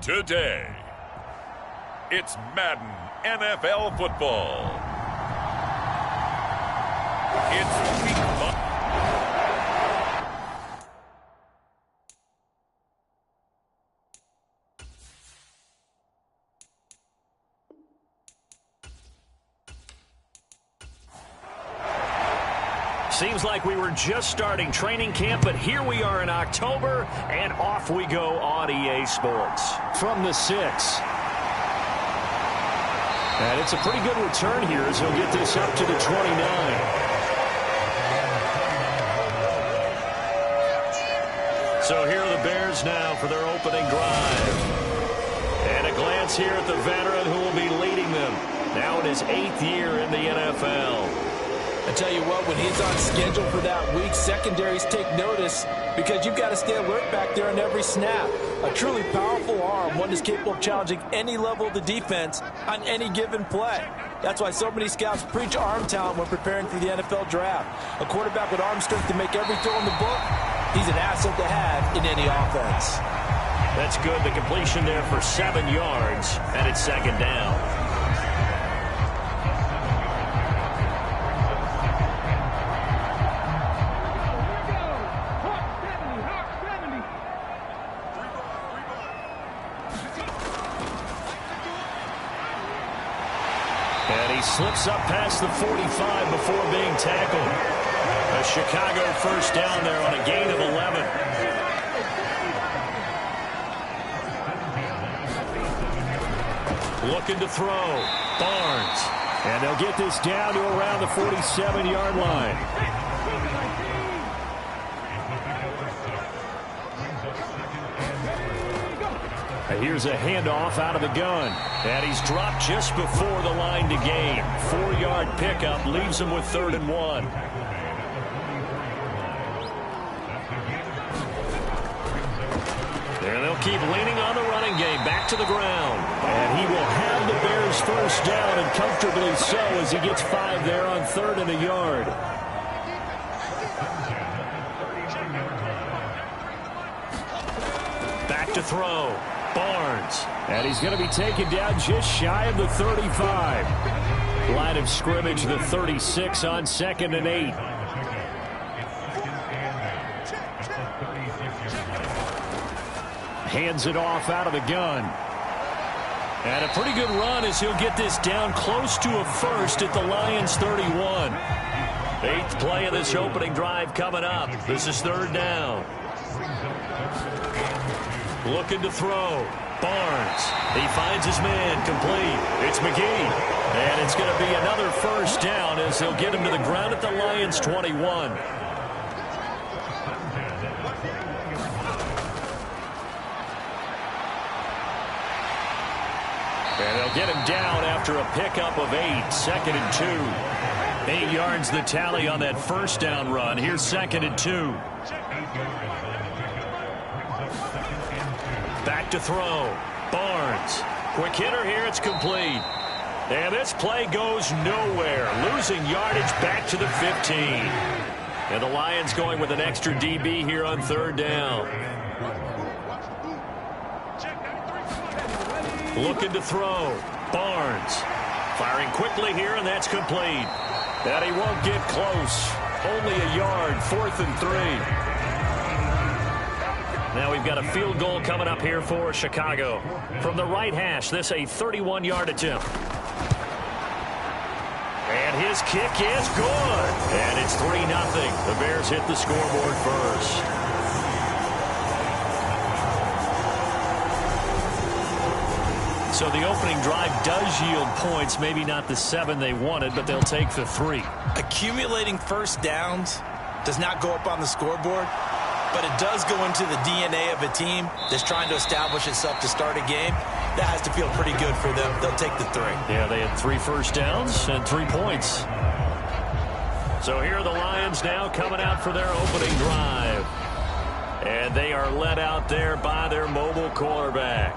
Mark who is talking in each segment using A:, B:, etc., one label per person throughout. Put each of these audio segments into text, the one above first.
A: Today, it's Madden NFL football. It's week 5.
B: Seems like we were just starting training camp, but here we are in October, and off we go on EA Sports. From the 6. And it's a pretty good return here as he'll get this up to the 29. So here are the Bears now for their opening drive. And a glance here at the veteran who will be leading them. Now in his 8th year in the NFL.
C: I tell you what, when he's on schedule for that week, secondaries take notice because you've got to stay alert back there on every snap. A truly powerful arm, one is capable of challenging any level of the defense on any given play. That's why so many scouts preach arm talent when preparing for the NFL draft. A quarterback with arm strength to make every throw in the book, he's an asset to have in any offense.
B: That's good. The completion there for 7 yards, and it's second down. Slips up past the 45 before being tackled. A Chicago first down there on a gain of 11. Looking to throw. Barnes. And they'll get this down to around the 47-yard line. Here's a handoff out of the gun. And he's dropped just before the line to gain. 4-yard pickup leaves him with 3rd and 1. And they'll keep leaning on the running game. Back to the ground. And he will have the Bears first down, and comfortably so, as he gets 5 there on 3rd and a yard. Back to throw. Barnes. And he's going to be taken down just shy of the 35. Line of scrimmage, the 36 on 2nd and 8. Hands it off out of the gun. And a pretty good run as he'll get this down close to a first at the Lions 31. 8th play of this opening drive coming up. This is 3rd down. Looking to throw. Barnes. He finds his man complete. It's McGee. And it's going to be another first down as they'll get him to the ground at the Lions 21. And they'll get him down after a pickup of 8. 2nd and 2. 8 yards the tally on that first down run. Here's 2nd and 2. Back to throw. Barnes. Quick hitter here. It's complete. And this play goes nowhere. Losing yardage back to the 15. And the Lions going with an extra DB here on 3rd down. Looking to throw. Barnes. Firing quickly here, and that's complete. And he won't get close. Only a yard. 4th and 3. Now we've got a field goal coming up here for Chicago. From the right hash, this a 31-yard attempt. And his kick is good. And it's 3-0. The Bears hit the scoreboard first. So the opening drive does yield points. Maybe not the 7 they wanted, but they'll take the 3.
C: Accumulating first downs does not go up on the scoreboard, but it does go into the DNA of a team that's trying to establish itself to start a game. That has to feel pretty good for them. They'll take the 3.
B: Yeah, they had 3 first downs and 3 points. So here are the Lions now coming out for their opening drive. And they are led out there by their mobile quarterback.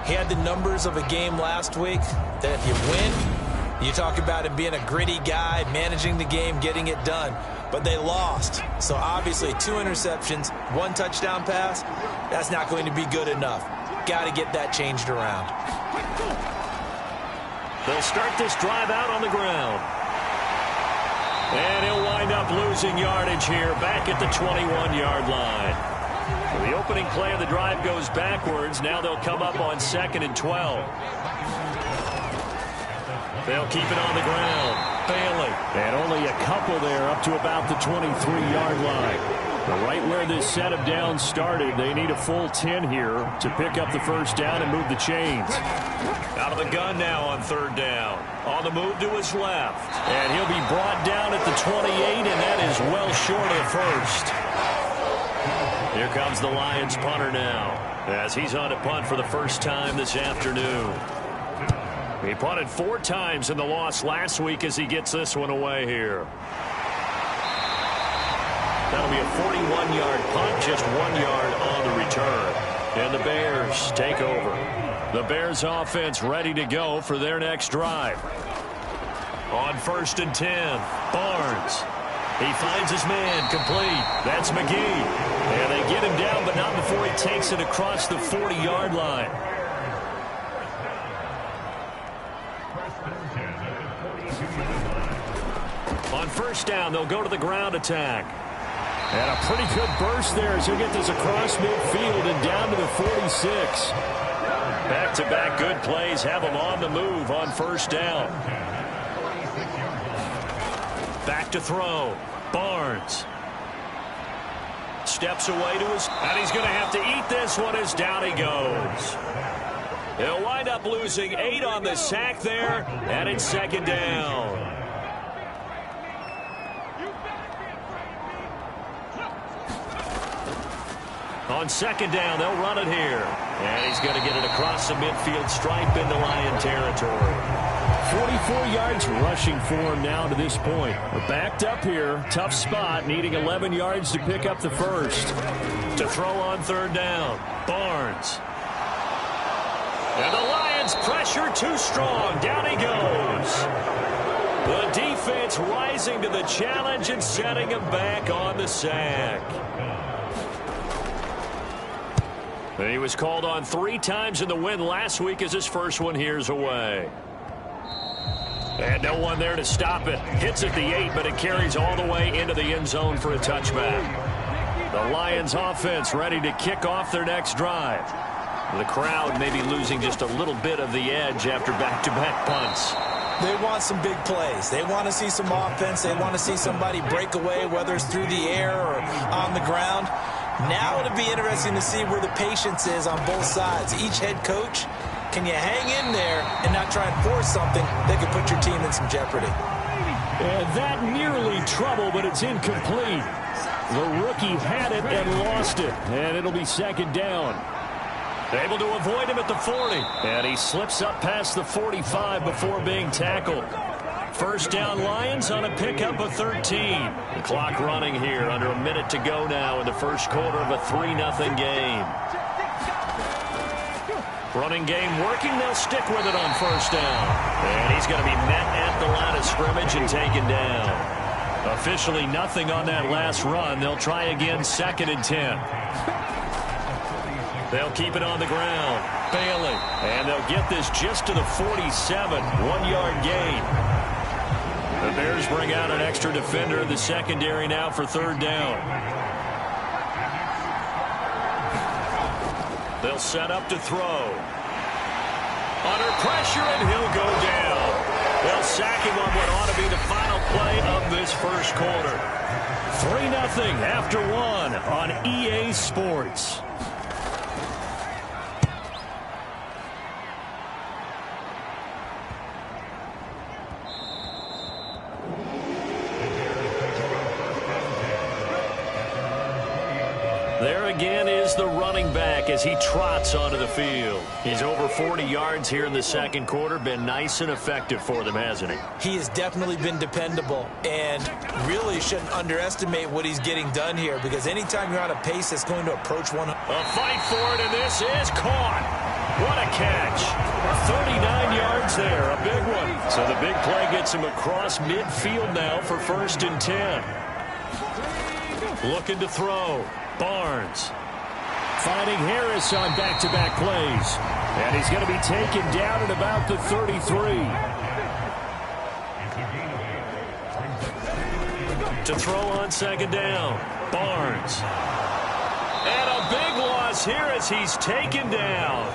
C: He had the numbers of a game last week that if you win, you talk about him being a gritty guy, managing the game, getting it done. But they lost. So obviously 2 interceptions, 1 touchdown pass, that's not going to be good enough. got to get that changed around.
B: They'll start this drive out on the ground. And he'll wind up losing yardage here back at the 21-yard line. The opening play of the drive goes backwards. Now they'll come up on 2nd and 12. They'll keep it on the ground. Bailey.
D: And only a couple there up to about the 23-yard line. But right where this set of downs started, they need a full 10 here to pick up the first down and move the chains.
B: Out of the gun now on 3rd down. On the move to his left. And he'll be brought down at the 28, and that is well short of the first. Here comes the Lions punter now, as he's on to punt for the first time this afternoon. He punted 4 times in the loss last week as he gets this one away here. That'll be a 41-yard punt, just 1 yard on the return. And the Bears take over. The Bears offense ready to go for their next drive. On 1st and 10, Barnes. He finds his man, complete. That's McGee. And they get him down, but not before he takes it across the 40-yard line. On 1st down, they'll go to the ground attack.
D: And a pretty good burst there as he'll get this across midfield and down to the 46.
B: Back-to-back good plays have him on the move on 1st down. Back to throw. Barnes. Steps away to his... And he's going to have to eat this one as down he goes. He'll wind up losing 8 on the sack there, and it's 2nd down. On 2nd down, they'll run it here. And he's going to get it across the midfield stripe into Lion territory.
D: 44 yards rushing for him now to this point. We're backed up here. Tough spot, needing 11 yards to pick up the first.
B: To throw on 3rd down, Barnes. And the Lions pressure too strong. Down he goes. The defense rising to the challenge and setting him back on the sack. And he was called on 3 times in the win last week as his first one here's away. And no one there to stop it. Hits at the 8, but it carries all the way into the end zone for a touchback. The Lions offense ready to kick off their next drive. The crowd maybe losing just a little bit of the edge after back-to-back punts.
C: They want some big plays. They want to see some offense. They want to see somebody break away, whether it's through the air or on the ground. Now it'll be interesting to see where the patience is on both sides. Each head coach, can you hang in there and not try and force something that could put your team in some jeopardy?
D: And that nearly trouble, but it's incomplete. The rookie had it and lost it, and it'll be 2nd down.
B: Able to avoid him at the 40. And he slips up past the 45 before being tackled. 1st down Lions on a pickup of 13. The clock running here under a minute to go now in the first quarter of a 3-0 game. Running game working. They'll stick with it on 1st down. And he's going to be met at the line of scrimmage and taken down. Officially nothing on that last run. They'll try again 2nd and 10. They'll keep it on the ground. Bailey. And they'll get this just to the 47. 1-yard gain. The Bears bring out an extra defender in the secondary now for 3rd down. They'll set up to throw. Under pressure, and he'll go down. They'll sack him on what ought to be the final play of this first quarter. 3-0 after 1 on EA Sports. There again is the running back as he trots onto the field. He's over 40 yards here in the second quarter. Been nice and effective for them, hasn't he?
C: He has definitely been dependable, and really shouldn't underestimate what he's getting done here, because anytime you're on a pace that's going to approach one...
B: A fight for it, and this is caught. What a catch. 39 yards there, a big one. So the big play gets him across midfield now for 1st and 10. Looking to throw. Barnes.
D: finding Harris on back-to-back plays. And he's going to be taken down at about the 33.
B: To throw on second down, Barnes. And a big loss here as he's taken down.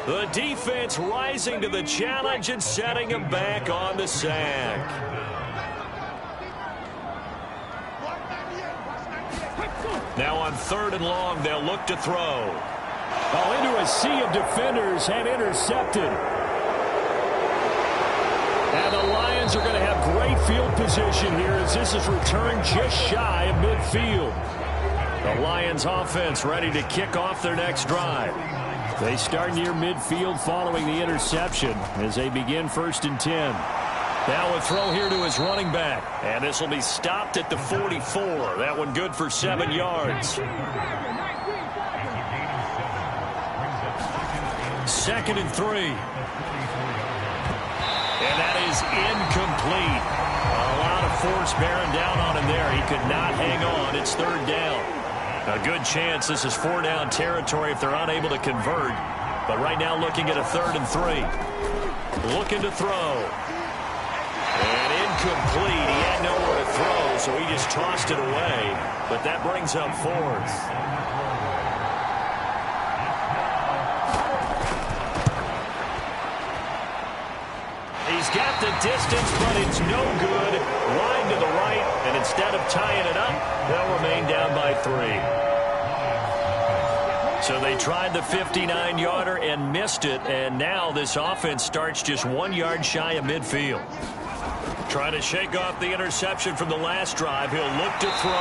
B: The defense rising to the challenge and setting him back on the sack. Now on 3rd and long, they'll look to throw.
D: Oh, into a sea of defenders and intercepted. And the Lions are going to have great field position here as this is returned just shy of midfield. The Lions offense ready to kick off their next drive. They start near midfield following the interception as they begin 1st and 10. Now a throw here to his running back. And this will be stopped at the 44. That one good for 7 yards. 2nd and 3. And that is incomplete. A lot of force bearing down on him there. He could not hang on. It's 3rd down. A good chance this is 4-down territory if they're unable to convert. But right now looking at a 3rd and 3. Looking to throw. And incomplete. He had nowhere to throw, so he just tossed it away. But that brings up 4th. He's got the distance, but it's no good. Line to the right, and instead of tying it up, they'll remain down by 3. So they tried the 59-yarder and missed it, and now this offense starts just 1 yard shy of midfield. Trying to shake off the interception from the last drive. He'll look to throw.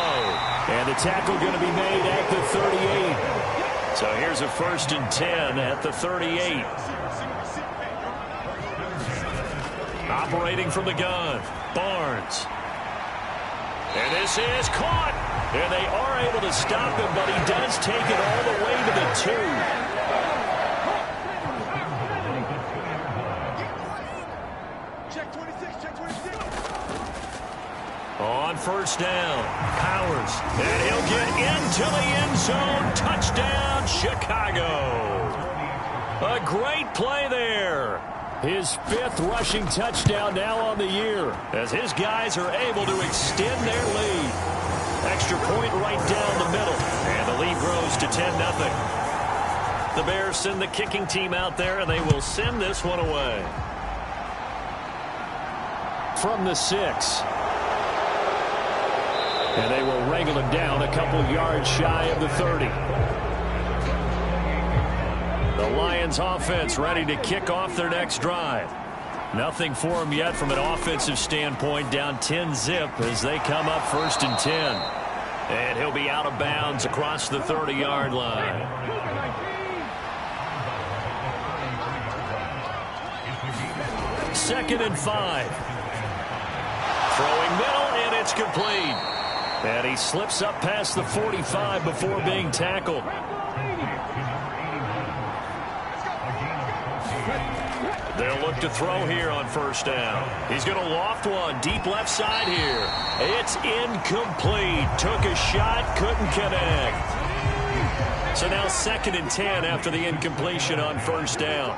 D: And the tackle going to be made at the 38. So here's a 1st and 10 at the 38. Operating from the gun, Barnes. And this is caught. And they are able to stop him, but he does take it all the way to the 2.
E: Check 26, check 26.
B: On 1st down, Powers. And he'll get into the end zone. Touchdown, Chicago. A great play there.
D: His 5th rushing touchdown now on the year,
B: as his guys are able to extend their lead. Extra point right down the middle, and the lead grows to 10-0. The Bears send the kicking team out there, and they will send this one away.
D: From the 6. And they will wrangle him down a couple yards shy of the 30. The Lions offense ready to kick off their next drive. Nothing for them yet from an offensive standpoint. Down 10-0 as they come up 1st and 10. And he'll be out of bounds across the 30-yard line. Second and 5. Throwing middle, and it's complete. And he slips up past the 45 before being tackled. They'll look to throw here on 1st down. He's going to loft one deep left side here. It's incomplete. Took a shot, couldn't connect. So now 2nd and 10 after the incompletion on 1st down.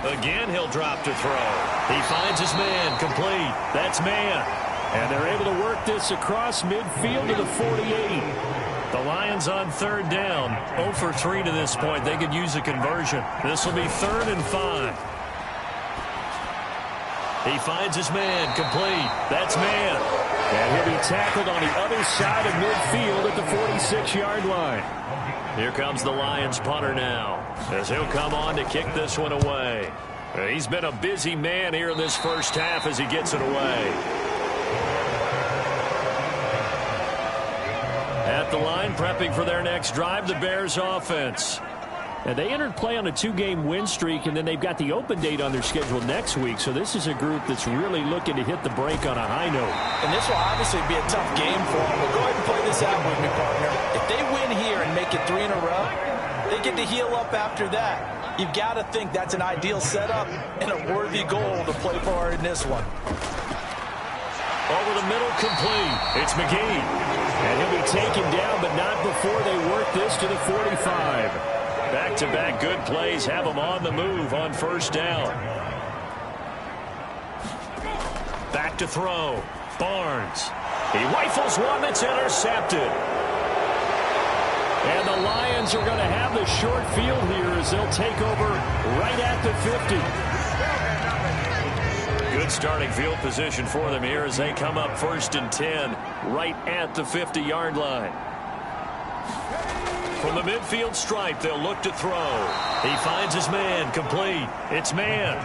D: Again, he'll drop to throw. He finds his man, complete. That's man. And they're able to work this across midfield to the 48.
B: The Lions on 3rd down, 0 for 3 to this point. They could use a conversion. This will be 3rd and 5. He finds his man, complete. That's man.
D: And he'll be tackled on the other side of midfield at the 46-yard line.
B: Here comes the Lions punter now, as he'll come on to kick this one away. He's been a busy man here in this first half as he gets it away. At the line, prepping for their next drive, the Bears offense.
D: And they entered play on a 2-game win streak, and then they've got the open date on their schedule next week. So this is a group that's really looking to hit the break on a high note.
C: And this will obviously be a tough game for them. But go ahead and play this out with me, partner. If they win here and make it 3 in a row, they get to heal up after that. You've got to think that's an ideal setup and a worthy goal to play for in this one.
B: Over the middle, complete. It's McGee. And he'll be taken down, but not before they work this to the 45. Back-to-back good plays have them on the move on first down. Back to throw. Barnes. He rifles one that's intercepted. And the Lions are going to have the short field here as they'll take over right at the 50. Good starting field position for them here as they come up 1st and 10 right at the 50-yard line. From the midfield stripe, they'll look to throw. He finds his man, complete. It's man.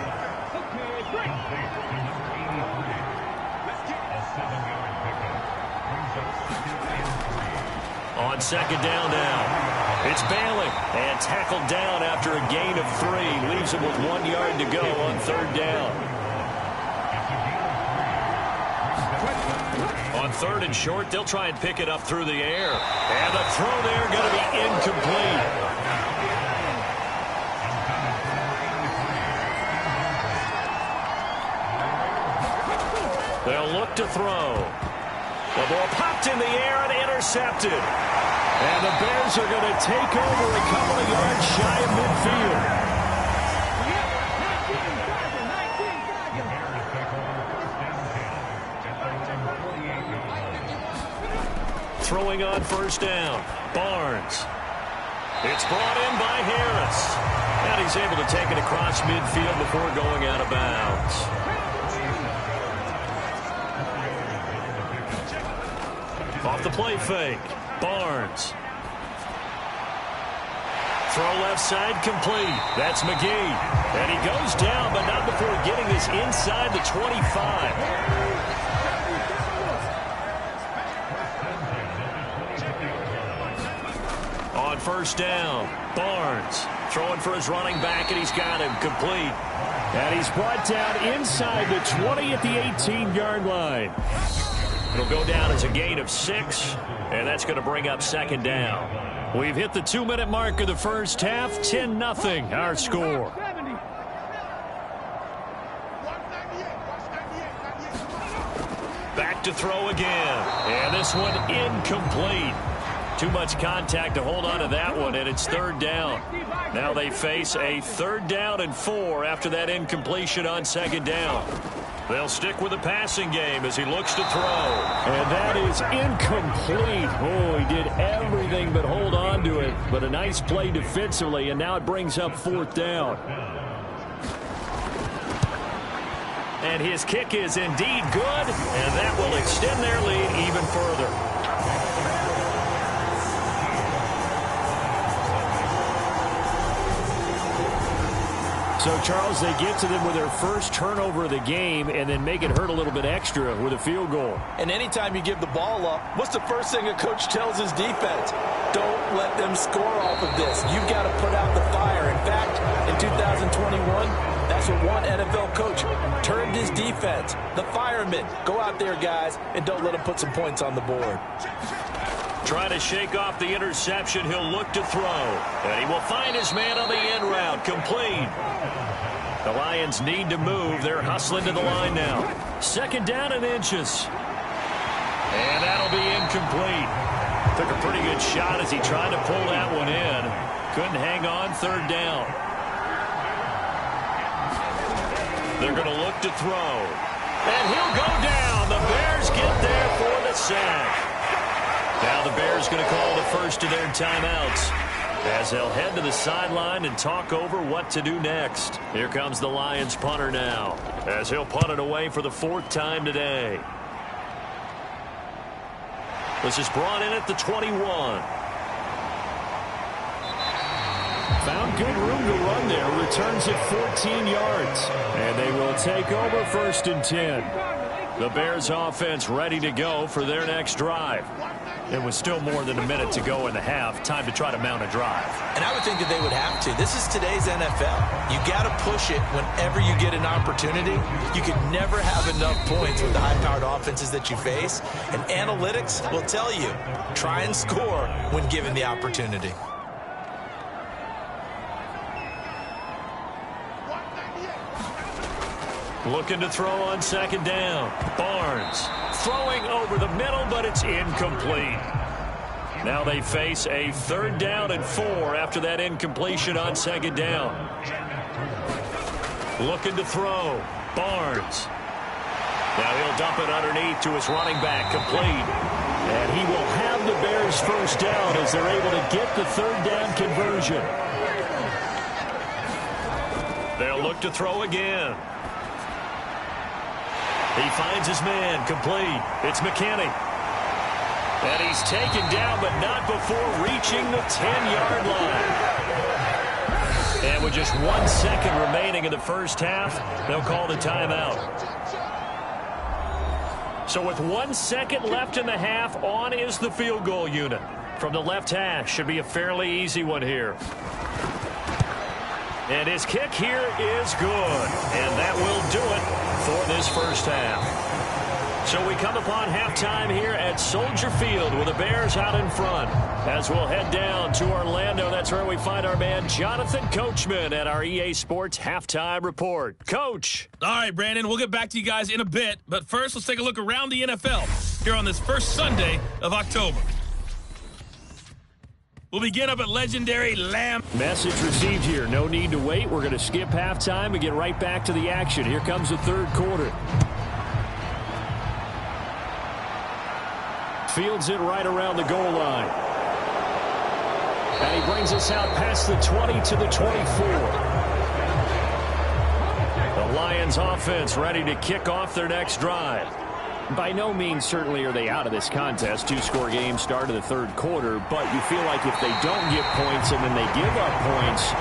B: On second down now. It's Bailey. And tackled down after a gain of 3. Leaves him with 1 yard to go on third down. On third and short, they'll try and pick it up through the air. And the throw there going to be incomplete. They'll look to throw. The ball popped in the air and intercepted. And the Bears are going to take over a couple of yards shy of midfield. Throwing on first down. Barnes. It's brought in by Harris. And he's able to take it across midfield before going out of bounds. Off the play fake. Barnes. Throw left side complete. That's McGee. And he goes down, but not before getting this inside the 25. On first down, Barnes throwing for his running back, and he's got him complete. And he's brought down inside the 20 at the 18-yard line. It'll go down as a gain of 6, and that's going to bring up second down. We've hit the 2-minute mark of the first half. 10-0 our score. Back to throw again. And this one incomplete. Too much contact to hold on to that one, and it's third down. Now they face a 3rd down and 4 after that incompletion on second down. They'll stick with the passing game as he looks to throw. And that is incomplete. Oh, he did everything but hold on to it. But a nice play defensively, and now it brings up 4th down. And his kick is indeed good, and that will extend their lead even further. So, Charles, they get to them with their first turnover of the game and then make it hurt a little bit extra with a field goal. And anytime you give the ball up, what's the first thing a coach tells his defense? Don't let them score off of this. You've got to put out the fire. In fact, in 2021, that's what one NFL coach turned his defense. The firemen. Go out there, guys, and don't let them put some points on the board. Trying to shake off the interception, he'll look to throw. And he will find his man on the end route, complete. The Lions need to move. They're hustling to the line now. Second down and inches. And that'll be incomplete. Took a pretty good shot as he tried to pull that one in. Couldn't hang on, third down. They're going to look to throw. And he'll go down. The Bears get there for the sack. Now the Bears going to call the first of their timeouts as they'll head to the sideline and talk over what to do next. Here comes the Lions punter now as he'll punt it away for the 4th time today. This is brought in at the 21. Found good room to run there. Returns it 14 yards. And they will take over 1st and 10. The Bears offense ready to go for their next drive. It was still more than a minute to go in the half. Time to try to mount a drive. And I would think that they would have to. This is today's NFL. You got to push it whenever you get an opportunity. You can never have enough points with the high-powered offenses that you face. And analytics will tell you, try and score when given the opportunity. Looking to throw on second down. Barnes throwing over the middle, but it's incomplete. Now they face a 3rd down and 4 after that incompletion on second down. Looking to throw. Barnes. Now he'll dump it underneath to his running back, complete. And he will have the Bears' first down as they're able to get the 3rd down conversion. They'll look to throw again. He finds his man, complete. It's McKinney. And he's taken down, but not before reaching the 10-yard line. And with just 1 second remaining in the first half, they'll call the timeout. So with 1 second left in the half, on is the field goal unit. From the left hash, should be a fairly easy one here. And his kick here is good. And that will do it for this first half. So we come upon halftime here at Soldier Field with the Bears out in front. As we'll head down to Orlando, that's where we find our man Jonathan Coachman at our EA Sports Halftime Report. Coach.
E: All right, Brandon, we'll get back to you guys in a bit. But first, let's take a look around the NFL here on this first Sunday of October. We'll begin up at legendary Lamb.
B: Message received here. No need to wait. We're going to skip halftime and get right back to the action. Here comes the third quarter. Fields it right around the goal line. And he brings us out past the 20 to the 24. The Lions offense ready to kick off their next drive. By no means certainly are they out of this contest. 2-score game start of the third quarter, but you feel like if they don't get points and then they give up points,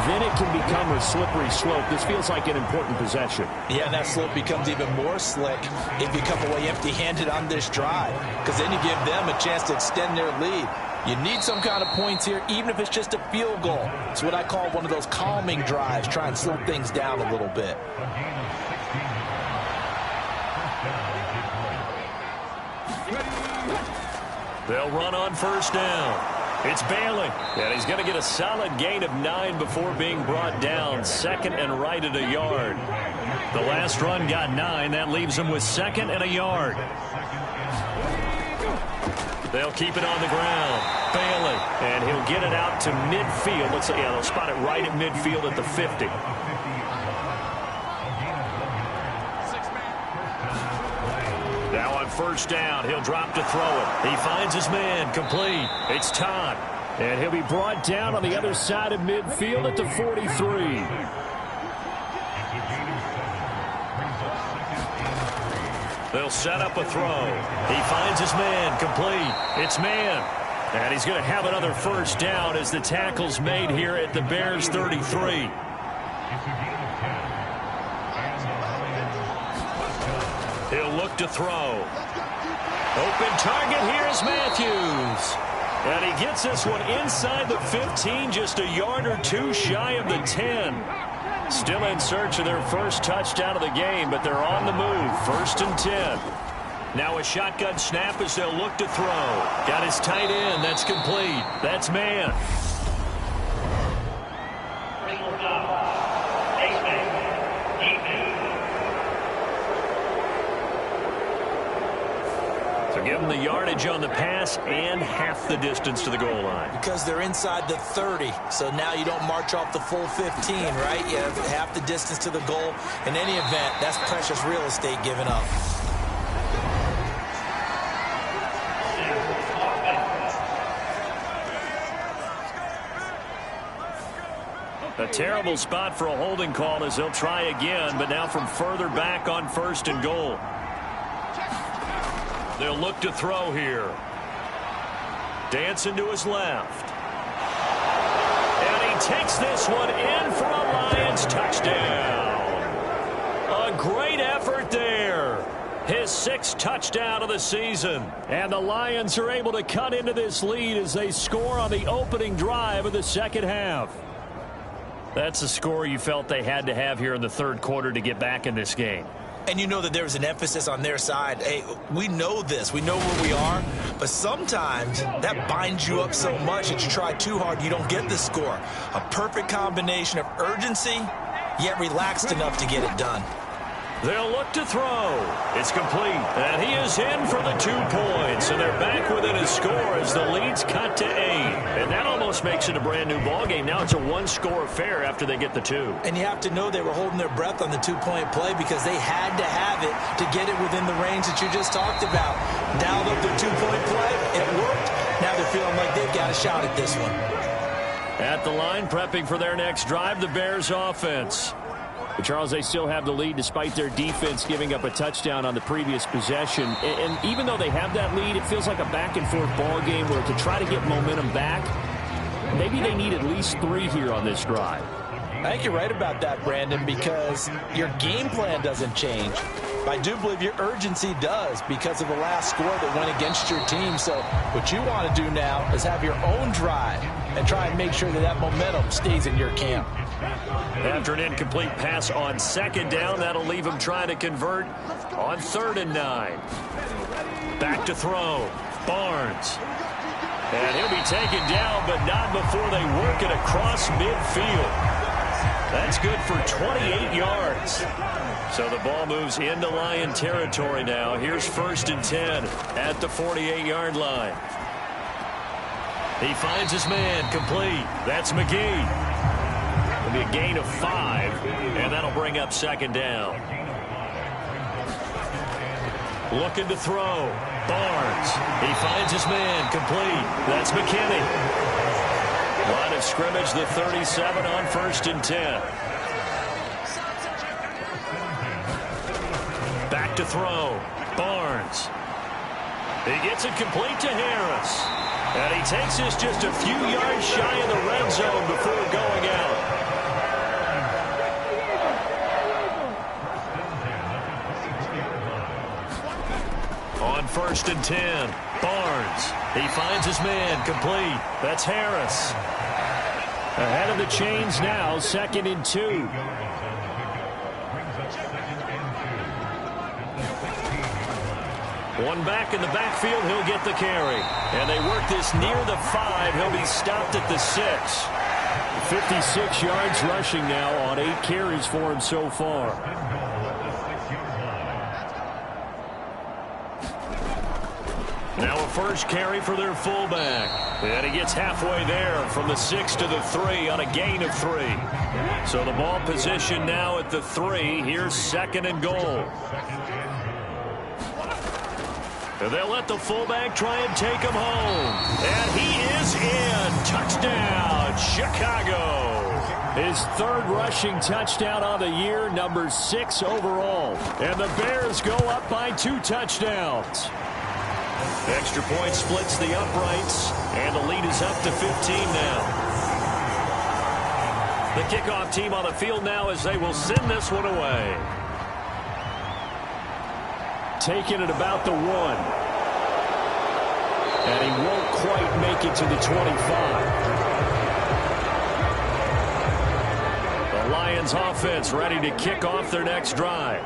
B: then it can become a slippery slope. This feels like an important possession.
C: Yeah, that slope becomes even more slick if you come away empty-handed on this drive, because then you give them a chance to extend their lead. You need some kind of points here, even if it's just a field goal. It's what I call one of those calming drives, try and slow things down a little bit.
B: They'll run on first down. It's Bailey, and he's going to get a solid gain of 9 before being brought down. 2nd and right at a yard. The last run got 9. That leaves him with 2nd and a yard. They'll keep it on the ground. Bailey, and he'll get it out to midfield. They'll spot it right at midfield at the 50. Now on first down, he'll drop to throw it. He finds his man, complete. It's Todd, and he'll be brought down on the other side of midfield at the 43. They'll set up a throw. He finds his man, complete. It's man. And he's going to have another first down as the tackle's made here at the Bears' 33. He'll look to throw. Open target, here's Matthews. And he gets this one inside the 15, just a yard or two shy of the 10. Still in search of their first touchdown of the game, but they're on the move. 1st and 10. Now a shotgun snap as they'll look to throw. Got his tight end. That's complete. That's man. So give them the yardage on the pass and half the distance to the goal line.
C: Because they're inside the 30, so now you don't march off the full 15, right? You have half the distance to the goal. In any event, that's precious real estate given up.
B: A terrible spot for a holding call as they'll try again, but now from further back on 1st and goal. They'll look to throw here. Dancing to his left. And he takes this one in for a Lions touchdown. A great effort there. His 6th touchdown of the season. And the Lions are able to cut into this lead as they score on the opening drive of the second half. That's a score you felt they had to have here in the third quarter to get back in this game.
C: And you know that there's an emphasis on their side. Hey, we know this. We know where we are. But sometimes that binds you up so much that you try too hard, you don't get the score. A perfect combination of urgency, yet relaxed enough to get it done.
B: They'll look to throw. It's complete. And he is in for the 2 points. And they're back within a score as the lead's cut to 8. And that almost makes it a brand new ball game. Now it's a 1-score affair after they get the 2.
C: And you have to know they were holding their breath on the 2-point play because they had to have it to get it within the range that you just talked about. Dialed up their 2-point play. It worked. Now they're feeling like they've got a shot at this one.
B: At the line, prepping for their next drive, the Bears offense. But Charles, they still have the lead despite their defense giving up a touchdown on the previous possession. And even though they have that lead, it feels like a back-and-forth ball game where to try to get momentum back, maybe they need at least 3 here on this drive.
C: I think you're right about that, Brandon, because your game plan doesn't change. I do believe your urgency does because of the last score that went against your team. So what you want to do now is have your own drive and try and make sure that that momentum stays in your camp.
B: After an incomplete pass on 2nd down, that'll leave him trying to convert on 3rd and 9. Back to throw. Barnes. And he'll be taken down, but not before they work it across midfield. That's good for 28 yards. So the ball moves into Lion territory now. Here's 1st and 10 at the 48-yard line. He finds his man complete. That's McGee. It'll be a gain of 5, and that'll bring up 2nd down. Looking to throw. Barnes. He finds his man complete. That's McKinney. Line of scrimmage, the 37 on 1st and 10. Back to throw. Barnes. He gets it complete to Harris. And he takes this just a few yards shy of the red zone before going out. On 1st and 10, Barnes. He finds his man complete. That's Harris. Ahead of the chains now, 2nd and 2. One back in the backfield, he'll get the carry. And they work this near the 5. He'll be stopped at the 6. 56 yards rushing now on 8 carries for him so far. Now a first carry for their fullback. And he gets halfway there from the 6 to the 3 on a gain of 3. So the ball position now at the 3. Here's 2nd and goal. And they'll let the fullback try and take him home. And he is in. Touchdown, Chicago. His 3rd rushing touchdown on the year, number 6 overall. And the Bears go up by 2 touchdowns. Extra point splits the uprights, and the lead is up to 15 now. The kickoff team on the field now as they will send this one away. Taking it about the 1. And he won't quite make it to the 25. The Lions offense ready to kick off their next drive.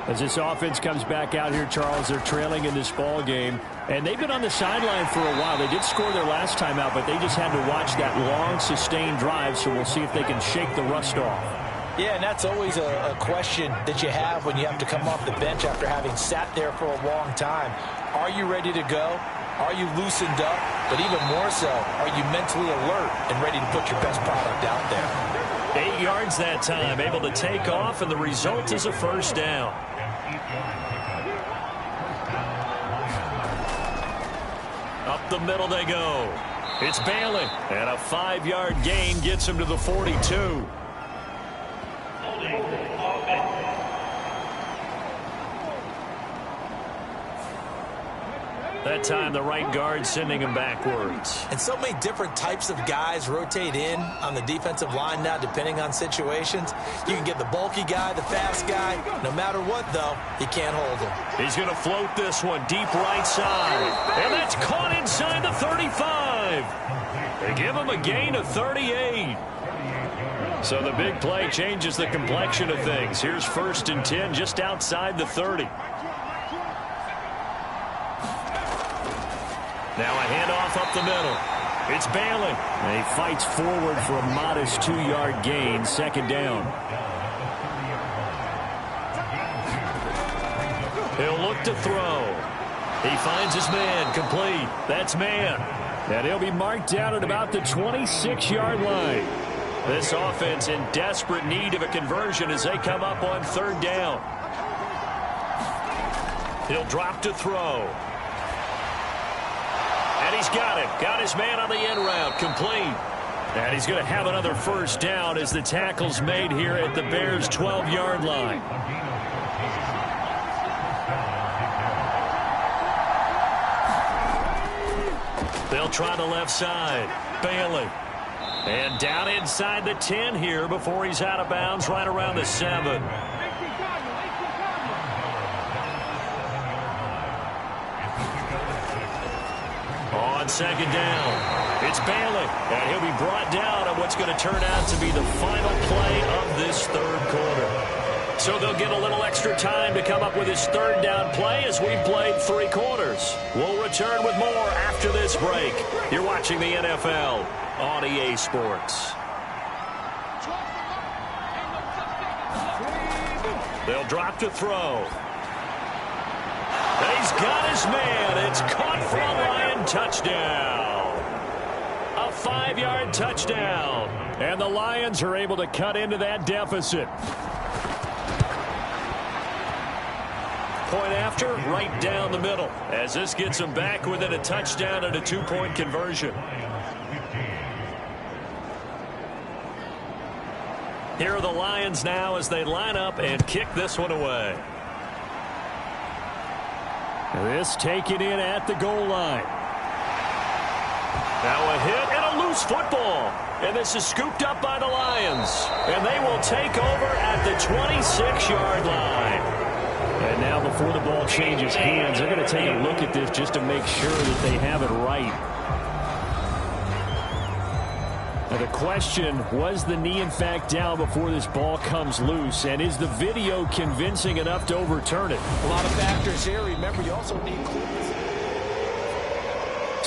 B: As this offense comes back out here, Charles, they're trailing in this ball game. And they've been on the sideline for a while. They did score their last time out, but they just had to watch that long, sustained drive. So we'll see if they can shake the rust off.
C: Yeah, and that's always a question that you have when you have to come off the bench after having sat there for a long time. Are you ready to go? Are you loosened up? But even more so, are you mentally alert and ready to put your best product out there?
B: 8 yards that time, able to take off, and the result is a first down. Up the middle they go. It's Bailey, and a 5-yard gain gets him to the 42. That time, the right guard sending him backwards.
C: And so many different types of guys rotate in on the defensive line now, depending on situations. You can get the bulky guy, the fast guy. No matter what, though, you can't hold him.
B: He's going to float this one deep right side. And that's caught inside the 35. They give him a gain of 38. So the big play changes the complexion of things. Here's 1st and 10 just outside the 30. Now a handoff up the middle. It's Bailey. And he fights forward for a modest 2-yard gain, 2nd down. He'll look to throw. He finds his man, complete. That's man. And he'll be marked down at about the 26-yard line. This offense in desperate need of a conversion as they come up on third down. He'll drop to throw. And he's got it. Got his man on the end route, complete. And he's going to have another first down as the tackle's made here at the Bears' 12-yard line. They'll try the left side. Bailey. And down inside the 10 here before he's out of bounds right around the 7. On second down, it's Bailey. And he'll be brought down on what's going to turn out to be the final play of this third quarter. So they'll get a little extra time to come up with his third down play as we've played 3 quarters. We'll return with more after this break. You're watching the NFL on EA Sports. They'll drop to throw. And he's got his man. It's caught for a Lion touchdown. A 5-yard touchdown. And the Lions are able to cut into that deficit. Point after, right down the middle, as this gets them back within a touchdown and a 2-point conversion. Here are the Lions now as they line up and kick this one away. This taken in at the goal line. Now a hit and a loose football. And this is scooped up by the Lions. And they will take over at the 26-yard line. And now before the ball changes hands, they're going to take a look at this just to make sure that they have it right. Now the question, was the knee in fact down before this ball comes loose? And is the video convincing enough to overturn it?
C: A lot of factors here. Remember, you also need clearance.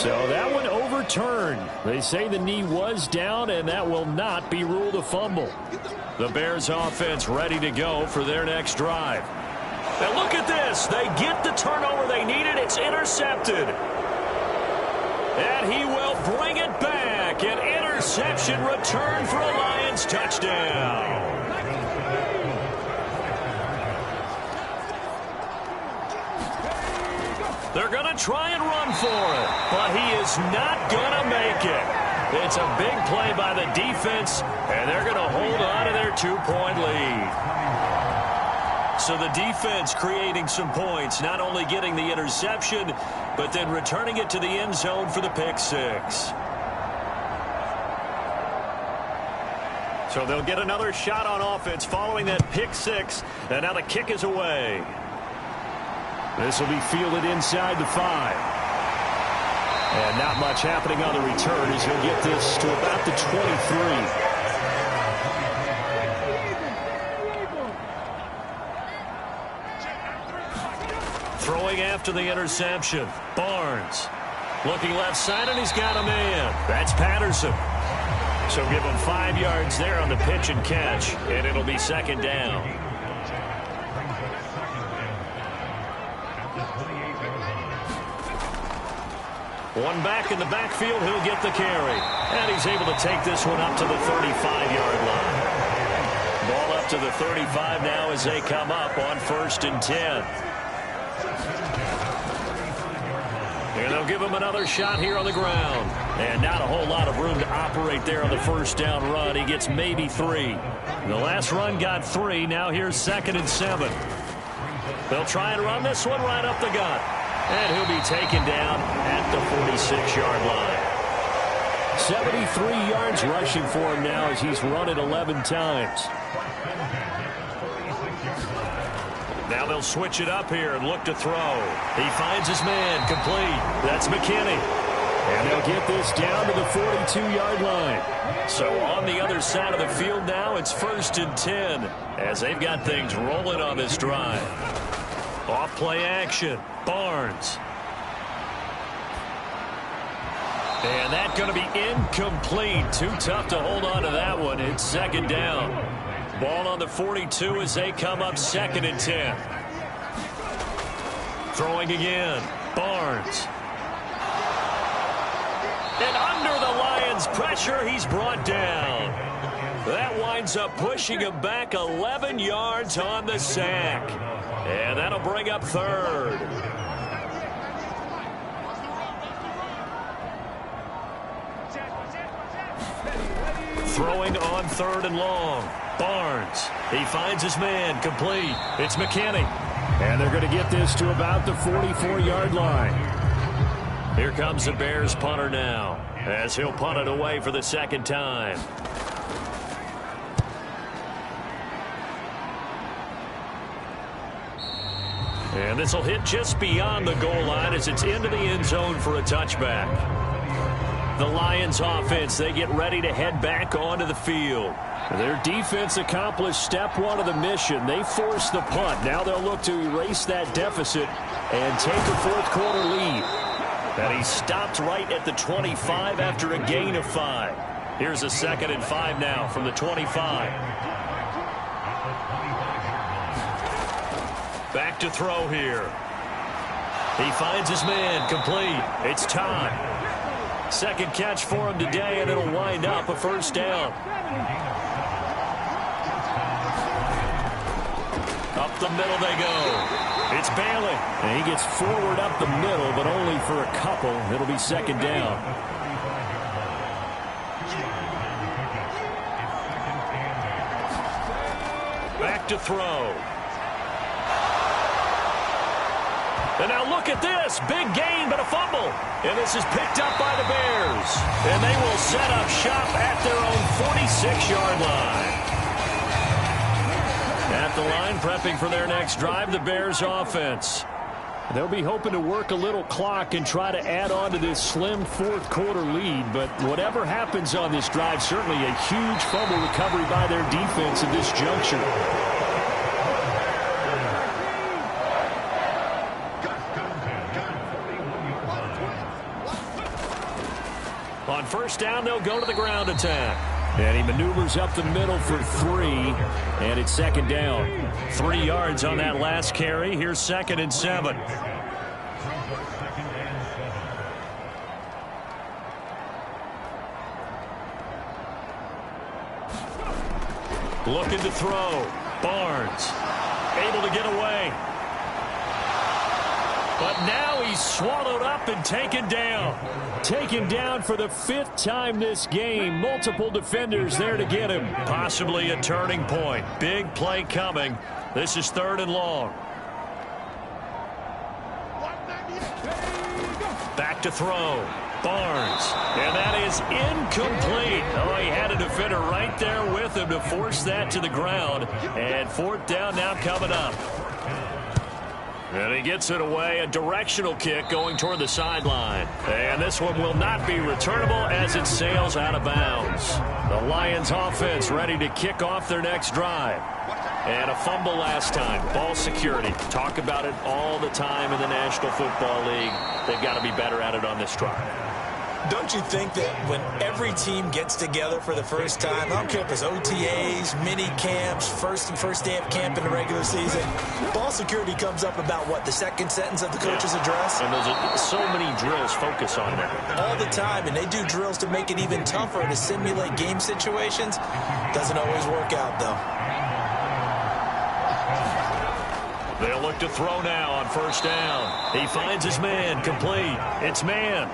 B: So that one overturned. They say the knee was down, and that will not be ruled a fumble. The Bears offense ready to go for their next drive. Now look at this. They get the turnover they needed. It's intercepted. And he will bring it back. An interception return for a Lions touchdown. They're going to try and run for it, but he is not going to make it. It's a big play by the defense, and they're going to hold on to their 2-point lead. So the defense creating some points, not only getting the interception, but then returning it to the end zone for the pick 6. So they'll get another shot on offense following that pick 6, and now the kick is away. This will be fielded inside the 5. And not much happening on the return as he'll get this to about the 23. Throwing after the interception. Barnes looking left side, and he's got a man. That's Patterson. So give him 5 yards there on the pitch and catch, and it'll be second down. One back in the backfield, he'll get the carry. And he's able to take this one up to the 35-yard line. Ball up to the 35 now as they come up on 1st and 10. And they'll give him another shot here on the ground. And not a whole lot of room to operate there on the first down run. He gets maybe 3. The last run got 3. Now here's 2nd and 7. They'll try and run this one right up the gut. And he'll be taken down at the 46-yard line. 73 yards rushing for him now as he's run it 11 times. Now they'll switch it up here and look to throw. He finds his man, complete. That's McKinney. And they'll get this down to the 42-yard line. So on the other side of the field now, it's 1st and 10 as they've got things rolling on this drive. Off play action. Barnes. And that's going to be incomplete. Too tough to hold on to that one. It's 2nd down. Ball on the 42 as they come up 2nd and 10. Throwing again. Barnes. And under the Lions' pressure, he's brought down. That winds up pushing him back 11 yards on the sack. And that'll bring up third. Throwing on third and long. Barnes. He finds his man. Complete. It's McKinney.
D: And they're going to get this to about the 44-yard line.
B: Here comes the Bears punter now, as he'll punt it away for the second time. And this will hit just beyond the goal line as it's into the end zone for a touchback. The Lions offense, they get ready to head back onto the field.
D: Their defense accomplished step one of the mission. They forced the punt. Now they'll look to erase that deficit and take a fourth-quarter lead.
B: And he stopped right at the 25 after a gain of 5. Here's a 2nd and 5 now from the 25. Back to throw here. He finds his man. Complete. It's Todd. Second catch for him today, and it'll wind up a first down. Up the middle they go. It's Bailey.
D: And he gets forward up the middle, but only for a couple. It'll be second down.
B: Back to throw. And now look at this. Big gain, but a fumble. And this is picked up by the Bears. And they will set up shop at their own 46-yard line. At the line, prepping for their next drive, the Bears offense.
D: They'll be hoping to work a little clock and try to add on to this slim fourth-quarter lead. But whatever happens on this drive, certainly a huge fumble recovery by their defense at this juncture.
B: On first down, they'll go to the ground attack.
D: And he maneuvers up the middle for 3, and it's second down.
B: 3 yards on that last carry. Here's 2nd and 7. Looking to throw. Barnes able to get away. But now he's swallowed up and taken down.
D: Taken down for the 5th time this game. Multiple defenders there to get him.
B: Possibly a turning point. Big play coming. This is 3rd and long. Back to throw. Barnes. And that is incomplete. Oh, he had a defender right there with him to force that to the ground. And 4th down now coming up. And he gets it away, a directional kick going toward the sideline. And this one will not be returnable as it sails out of bounds. The Lions offense ready to kick off their next drive. And a fumble last time. Ball security. Talk about it all the time in the National Football League. They've got to be better at it on this drive.
C: Don't you think that when every team gets together for the first time, I don't care if it's OTAs, mini camps, first day of camp in the regular season, ball security comes up about what, the second sentence of the coach's address?
B: And there's so many drills focus on that.
C: All the time, and they do drills to make it even tougher to simulate game situations. Doesn't always work out, though.
B: They'll look to throw now on first down. He finds his man. Complete. It's man.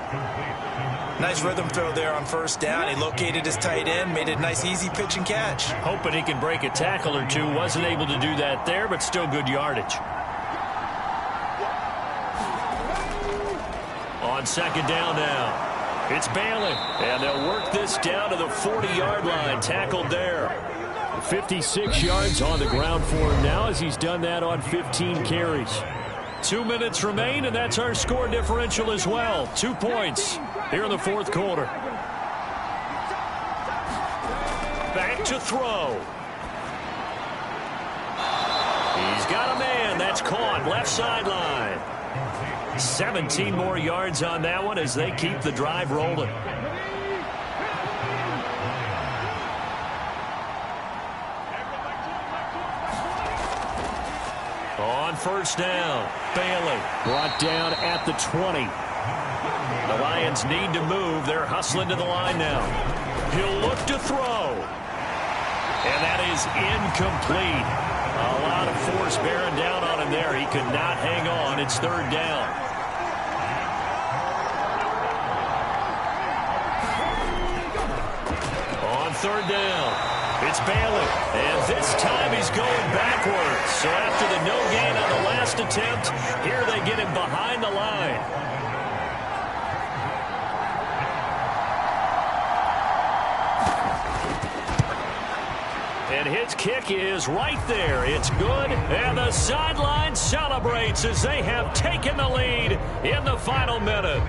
C: Nice rhythm throw there on first down. He located his tight end, made it a nice easy pitch and catch.
B: Hoping he can break a tackle or two. Wasn't able to do that there, but still good yardage. On second down now. It's Bailey. And they'll work this down to the 40-yard line. Tackled there.
D: 56 yards on the ground for him now as he's done that on 15 carries.
B: 2 minutes remain, and that's our score differential as well. 2 points here in the fourth quarter. Back to throw. He's got a man. That's caught. Left sideline. 17 more yards on that one as they keep the drive rolling. On first down, Bailey. Brought down at the 20. The Lions need to move. They're hustling to the line now. He'll look to throw. And that is incomplete. A lot of force bearing down on him there. He could not hang on. It's third down. On third down, it's Bailey. And this time he's going backwards. So after the no gain on the last attempt, here they get him behind the line. And his kick is right there. It's good. And the sideline celebrates as they have taken the lead in the final minute.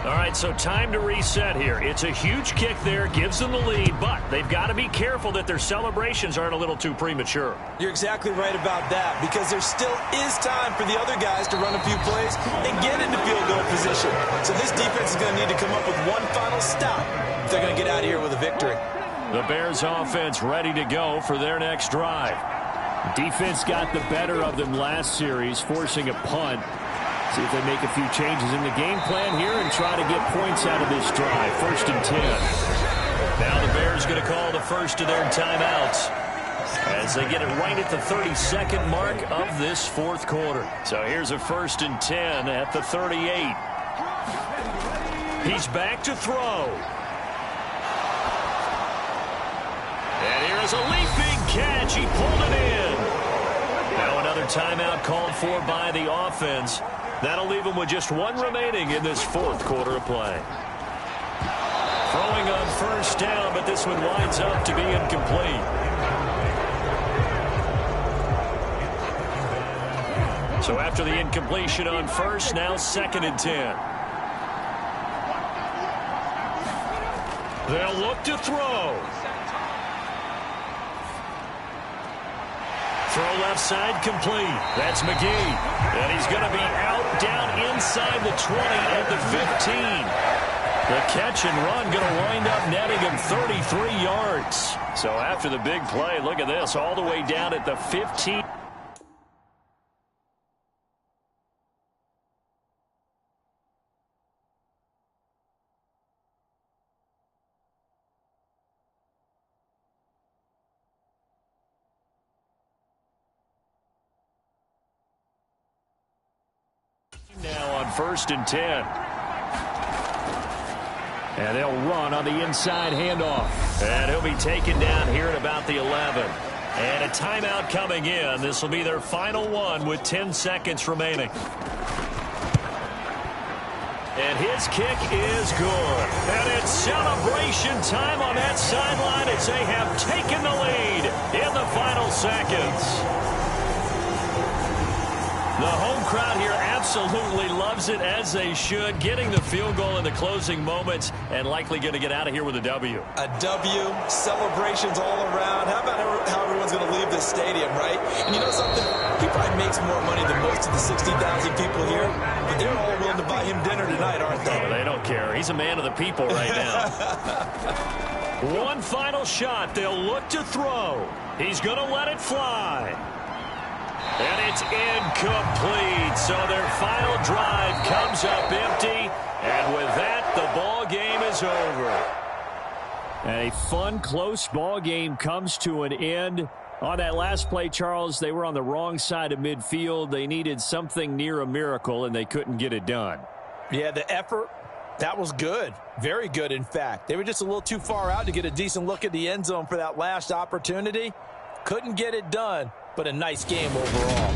B: All right, so time to reset here. It's a huge kick there, gives them the lead, but they've got to be careful that their celebrations aren't a little too premature.
C: You're exactly right about that, because there still is time for the other guys to run a few plays and get into field goal position. So this defense is going to need to come up with one final stop if they're going to get out of here with a victory.
B: The Bears offense ready to go for their next drive.
D: Defense got the better of them last series, forcing a punt. See if they make a few changes in the game plan here and try to get points out of this drive. 1st and 10.
B: Now the Bears going to call the first of their timeouts as they get it right at the 32nd mark of this fourth quarter. So here's a 1st and 10 at the 38. He's back to throw. And here is a leaping catch. He pulled it in. Now another timeout called for by the offense. That'll leave them with just one remaining in this fourth quarter of play. Throwing on first down, but this one winds up to be incomplete. So after the incompletion on first, now 2nd and 10. They'll look to throw. Throw left side complete. That's McGee. And he's going to be out down inside the 20 at the 15. The catch and run going to wind up netting him 33 yards. So after the big play, look at this, all the way down at the 15. Now on 1st and 10. And they'll run on the inside handoff. And he'll be taken down here at about the 11. And a timeout coming in. This will be their final one with 10 seconds remaining. And his kick is good. And it's celebration time on that sideline as they have taken the lead in the final seconds. The home crowd here absolutely loves it, as they should, getting the field goal in the closing moments and likely going to get out of here with a W.
C: A W, celebrations all around. How about how everyone's going to leave this stadium, right? And you know something? He probably makes more money than most of the 60,000 people here, but they're all willing to buy him dinner tonight, aren't they?
B: Oh, they don't care. He's a man of the people right now. One final shot. They'll look to throw. He's going to let it fly. And it's incomplete. So their final drive comes up empty. And with that, the ball game is over.
D: And a fun, close ball game comes to an end. On that last play, Charles, they were on the wrong side of midfield. They needed something near a miracle, and they couldn't get it done.
C: Yeah, the effort, that was good. Very good, in fact. They were just a little too far out to get a decent look at the end zone for that last opportunity. Couldn't get it done, but a nice game overall.